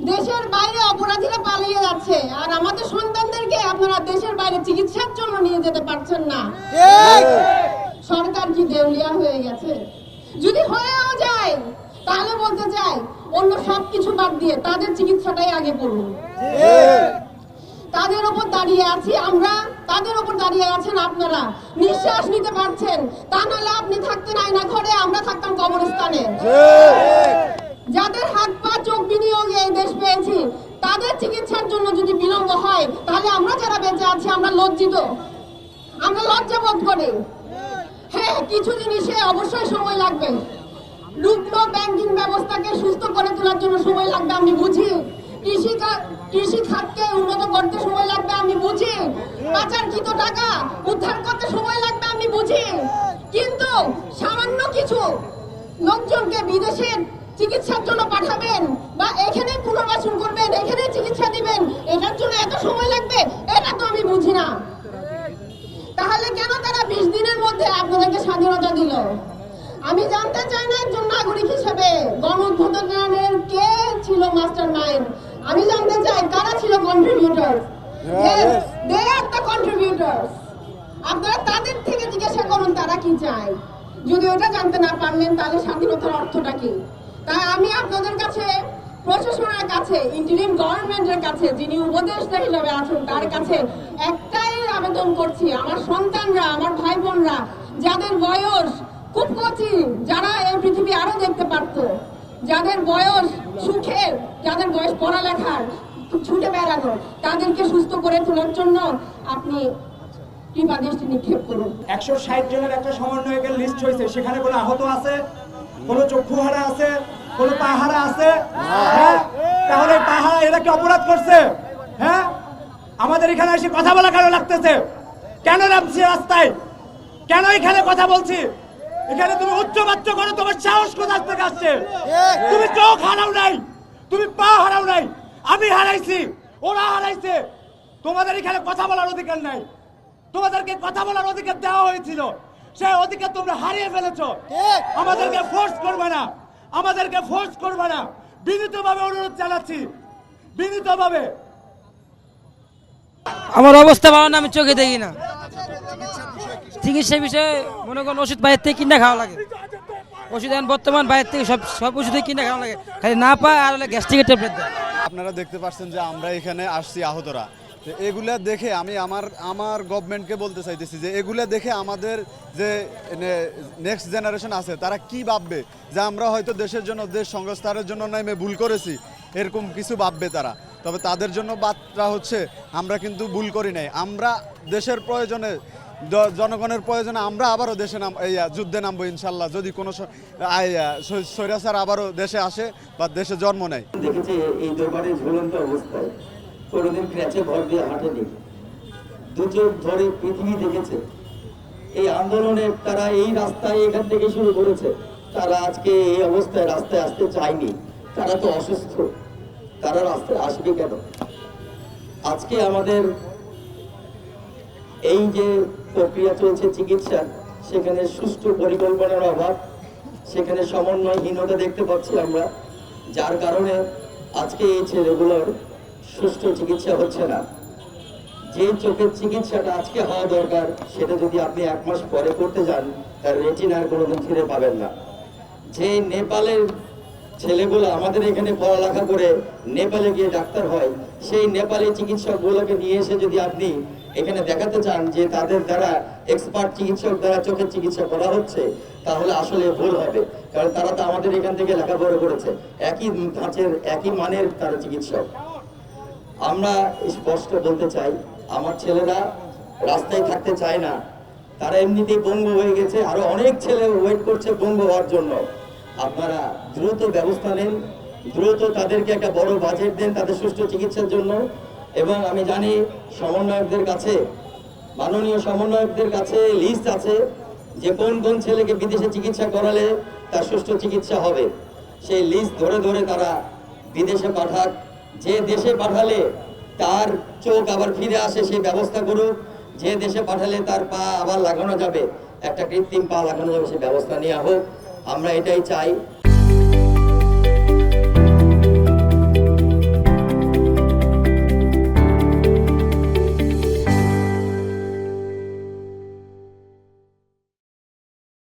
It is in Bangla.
দেশের বাইরে অপরাধীরা পালিয়ে যাচ্ছে, আর আমাদের সন্তানদেরকে আপনারা দেশের বাইরে চিকিৎসার জন্য নিয়ে যেতে পারছেন না। সরকার কি দেউলিয়া হয়ে গেছে? যদি হয়েও যায় তাহলে বলতে চাই অন্য সবকিছু বাদ দিয়ে তাদের চিকিৎসাটাই আগে করুন। তাদের উপর দাঁড়িয়ে আছি আমরা, তাদের উপর দাঁড়িয়ে আছেন আপনারা। নিঃশ্বাস নিতে পারছেন, তা নাহলে আপনি থাকতেন আয়না ঘরে, আমরা থাকতাম কবরস্থানে। যাদের হাত পা চোখ বিনিয়োগে এই দেশ পেয়েছি, তাদের চিকিৎসার জন্য যদি বিলম্ব হয় তাহলে আমরা যারা বেঁচে আছি আমরা লজ্জিত, আমরা লজ্জা বোধ করি। হ্যাঁ, কিছু জিনিসে অবশ্যই সময় লাগবে। রুগ্ন ব্যাংকিং ব্যবস্থাকে সুস্থ করে তোলার জন্য সময় লাগবে, আমি বুঝি। কৃষি খাতকে উন্নত করতে সময় লাগবে, আমি বুঝি। পাচারকৃত টাকা উদ্ধার করতে সময় লাগবে, আমি বুঝি। কিন্তু সামান্য কিছু লোকজনকে বিদেশে চিকিৎসার জন্য পাঠাবেন বা এখানে পুনর্বাসন করবেন, এখানে চিকিৎসা দিবেন, এটার জন্য এত সময় লাগবে, এটা তো আমি বুঝি না। তাহলে কেন তারা 20 দিনের মধ্যে আপনাদেরকে স্বাধীনতা দিল? আমি জানতে চাই না একজন নাগরিক হিসেবে গণঅভ্যুত্থানের কে ছিল মাস্টার মাইন্ড। আমি জানতে চাই কারা ছিল কন্ট্রিবিউটর। They are the কন্ট্রিবিউটরস। আপনারা তাদের থেকে জিজ্ঞাসা করুন তারা কি চায়। যদি ওটা জানতে না পারলেন তাহলে স্বাধীনতার অর্থটা কি? তাই আমি আপনাদের কাছে, প্রশাসনের কাছে, ইন্টারিম গভর্নমেন্টের কাছে, যিনি উপদেষ্টা হিসেবে আছেন তার কাছে একটাই আবেদন করছি, আমার সন্তানরা, আমার ভাই বোনরা যাদের বয়স খুব কচি, যারা এই পৃথিবী আরো দেখতে পারতো, যাদের বয়স সুখের, যাদের বয়স পড়ালেখার, ছুটে বেড়ানো, তাদেরকে সুস্থ করে তোলার জন্য আপনি কৃপা দৃষ্টি নিক্ষেপ করুন। 160 জনের একটা সমন্বয়কের লিস্ট হয়েছে, সেখানে কোনো আহত আছে, কোনো চক্ষুহারা আছে, কোনো পাহারা আছে? হ্যাঁ, তাহলে পাহারা এরা কি অপরাধ করছে? হ্যাঁ, আমাদের এখানে এসে কথা বলা কেন লাগতেছে? কেন নামছি রাস্তায়? কেন এখানে কথা বলছি? এখানে তুমি উচ্চবাচ্য করো, তোমার সাহস কোথা থেকে আসছে? তুমি চোখ হারাও নাই, তুমি পা হারাও নাই, আমি হারাইছি, ওরা হারাইছে। তোমাদের এখানে কথা বলার অধিকার নাই। তোমাদেরকে কথা বলার অধিকার দেওয়া হয়েছিল, সেই অধিকার তোমরা হারিয়ে ফেলেছো। আমাদেরকে ফোর্স করবে না, আমাদেরকে ফোর্স করবে না। বিনীতভাবে অনুরোধ জানাচ্ছি, বিনীতভাবে। আমার অবস্থা ভালো না, আমি চোখে দেখি না। চিকিৎসা বিষয়ে মনে করেন ওষুধ বাইরের থেকে কিনে খাওয়া লাগে। ওষুধ এখন বর্তমান বাইরের থেকে সব ওষুধই কিনে খাওয়া লাগে, খালি না পায় আর হলে গ্যাস্ট্রিকের ট্যাবলেট দেয়। আপনারা দেখতে পাচ্ছেন যে আমরা এখানে আসছি আহতরা, তো এগুলা দেখে আমি আমার গভর্নমেন্টকে বলতে চাইতেছি যে এগুলা দেখে আমাদের যে নেক্সট জেনারেশন আছে তারা কি ভাববে, যে আমরা হয়তো দেশের জন্য, দেশ সংস্কারের জন্য নামে ভুল করেছি, এরকম কিছু ভাববে তারা। তবে তাদের জন্য বার্তা হচ্ছে আমরা কিন্তু ভুল করি নাই। আমরা দেশের প্রয়োজনে, জনগণের প্রয়োজনে আমরা আবারও যুদ্ধে নামবো ইনশাল্লাহ, যদি কোনো স্বৈরাচার আবারও দেশে আসে বা দেশে জন্ম নেয়। দেখেছি এই দরবারে ঝুলন্ত অবস্থায়, কোনোদিন ক্র্যাচে ভর দিয়ে হাঁটেনি, দু চোখ ধরে পৃথিবী দেখেছে। এই আন্দোলনে তারা এই রাস্তায় এখান থেকে শুরু করেছে, তারা আজকে এই অবস্থায় রাস্তায় আসতে চায়নি। তারা তো অসুস্থ, তারা রাস্তায় আসবে কেন? আজকে আমাদের এই যে প্রক্রিয়া চলছে চিকিৎসার, সেখানে সুষ্ঠু পরিকল্পনার অভাব, সেখানে সমন্বয়হীনতা দেখতে পাচ্ছি আমরা, যার কারণে আজকে এই ছেলেগুলোর সুষ্ঠু চিকিৎসা হচ্ছে না। যে চোখের চিকিৎসাটা আজকে হওয়া দরকার, সেটা যদি আপনি 1 মাস পরে করতে যান, তার রেটিনার কোনোদিন ফিরে পাবেন না। যে নেপালের ছেলেগুলো আমাদের এখানে পড়ালেখা করে নেপালে গিয়ে ডাক্তার হয়, সেই নেপালি চিকিৎসকগুলোকে নিয়ে এসে যদি আপনি এখানে দেখাতে চান যে তাদের দ্বারা, এক্সপার্ট চিকিৎসক দ্বারা চোখের চিকিৎসা করা হচ্ছে, তাহলে আসলে ভুল হবে। কারণ তারা তো আমাদের এখান থেকে লেখাপড়া করেছে, একই ধাঁচের একই মানের তারা চিকিৎসক। আমরা স্পষ্ট বলতে চাই, আমার ছেলেরা রাস্তায় থাকতে চায় না, তারা এমনিতেই পঙ্গু হয়ে গেছে, আরো অনেক ছেলে ওয়েট করছে পঙ্গু হওয়ার জন্য। আপনারা দ্রুত ব্যবস্থা নেন, দ্রুত তাদেরকে একটা বড় বাজেট দেন তাদের সুষ্ঠু চিকিৎসার জন্য। এবং আমি জানি সমন্বয়কদের কাছে, মাননীয় সমন্বয়কদের কাছে লিস্ট আছে যে কোন কোন ছেলেকে বিদেশে চিকিৎসা করালে তার সুষ্ঠু চিকিৎসা হবে। সেই লিস্ট ধরে ধরে তারা বিদেশে পাঠাক, যে দেশে পাঠালে তার চোখ আবার ফিরে আসে সেই ব্যবস্থা করুক, যে দেশে পাঠালে তার পা আবার লাগানো যাবে, একটা কৃত্রিম পা লাগানো যাবে, সেই ব্যবস্থা নেওয়া হোক। আমরা এটাই চাই।